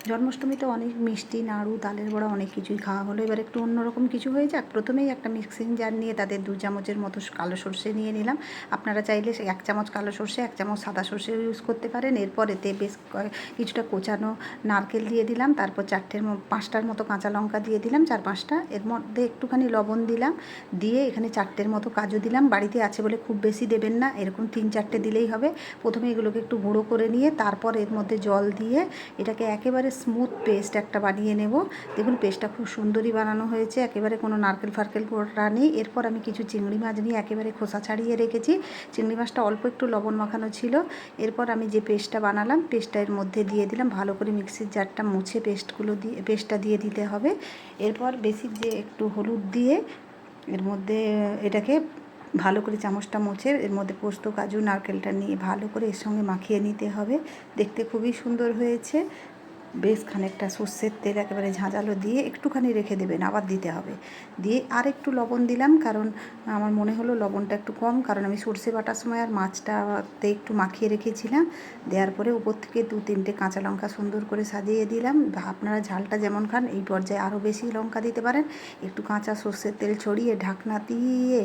জন্মাষ্টমীতে অনেক মিষ্টি, নাড়ু, তালের বড়া অনেক কিছুই খাওয়া হলো। এবার একটু অন্যরকম কিছু হয়ে যাক। প্রথমেই একটা মিক্সিং জার নিয়ে তাতে 2 চামচের মতো কালো সর্ষে নিয়ে নিলাম। আপনারা চাইলে 1 চামচ কালো সর্ষে, 1 চামচ সাদা সর্ষেও ইউজ করতে পারেন। এরপর এতে বেশ কিছুটা কোচানো নারকেল দিয়ে দিলাম। তারপর 5টার মতো কাঁচা লঙ্কা দিয়ে দিলাম, 4-5টা। এর মধ্যে একটুখানি লবণ দিলাম, দিয়ে এখানে 4টের মতো কাজু দিলাম। বাড়িতে আছে বলে খুব বেশি দেবেন না, এরকম 3-4টে দিলেই হবে। প্রথমে এগুলোকে একটু গুঁড়ো করে নিয়ে তারপর এর মধ্যে জল দিয়ে এটাকে একেবারে স্মুথ পেস্ট একটা বানিয়ে নেব। দেখুন পেস্টটা খুব সুন্দরই বানানো হয়েছে, একেবারে কোনো নারকেল ফারকেল করা নেই। এরপর আমি কিছু চিংড়ি মাছ নিয়ে একেবারে খোসা ছাড়িয়ে রেখেছি। চিংড়ি মাছটা অল্প একটু লবণ মাখানো ছিল। এরপর আমি যে পেস্টটা বানালাম পেস্টটা এর মধ্যে দিয়ে দিলাম। ভালো করে মিক্সির জারটা মুছে পেস্টটা দিয়ে দিতে হবে। এরপর বেসিক যে একটু হলুদ দিয়ে এর মধ্যে এটাকে ভালো করে চামচটা মুছে এর মধ্যে পোস্ত, কাজু, নারকেলটা নিয়ে ভালো করে এর সঙ্গে মাখিয়ে নিতে হবে। দেখতে খুবই সুন্দর হয়েছে। বেশ খানিকটা সর্ষের তেল একেবারে ঝাঁঝালো দিয়ে একটুখানি রেখে দেবেন, আবার দিতে হবে। দিয়ে আর একটু লবণ দিলাম, কারণ আমার মনে হলো লবণটা একটু কম, কারণ আমি সর্ষে বাটার সময় আর মাছটাতে একটু মাখিয়ে রেখেছিলাম। দেওয়ার পরে উপর থেকে 2-3টে কাঁচা লঙ্কা সুন্দর করে সাজিয়ে দিলাম। আপনারা ঝালটা যেমন খান এই পর্যায়ে আরও বেশি লঙ্কা দিতে পারেন। একটু কাঁচা সর্ষের তেল ছড়িয়ে ঢাকনা দিয়ে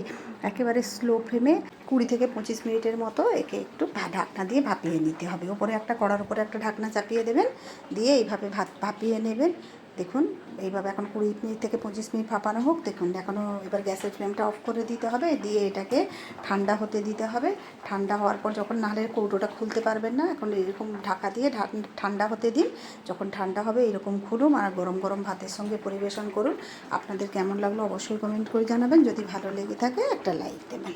একেবারে স্লো ফ্লেমে 20 থেকে 25 মিনিটের মতো একে একটু ঢাকনা দিয়ে ভাপিয়ে নিতে হবে। ওপরে একটা কড়ার উপরে একটা ঢাকনা চাপিয়ে দেবেন, দিয়ে এইভাবে ভাপিয়ে নেবেন। দেখুন এইভাবে এখন 20 মিনিট থেকে 25 মিনিট ভাপানো হোক। দেখুন এখনও এবার গ্যাসের ফ্লেমটা অফ করে দিতে হবে, দিয়ে এটাকে ঠান্ডা হতে দিতে হবে। ঠান্ডা হওয়ার পর যখন নাহলে কৌটোটা খুলতে পারবেন না, এখন এরকম ঢাকা দিয়ে ঠান্ডা হতে দিন। যখন ঠান্ডা হবে এরকম খুলুন আর গরম গরম ভাতের সঙ্গে পরিবেশন করুন। আপনাদের কেমন লাগলো অবশ্যই কমেন্ট করে জানাবেন। যদি ভালো লেগে থাকে একটা লাইক দেবেন।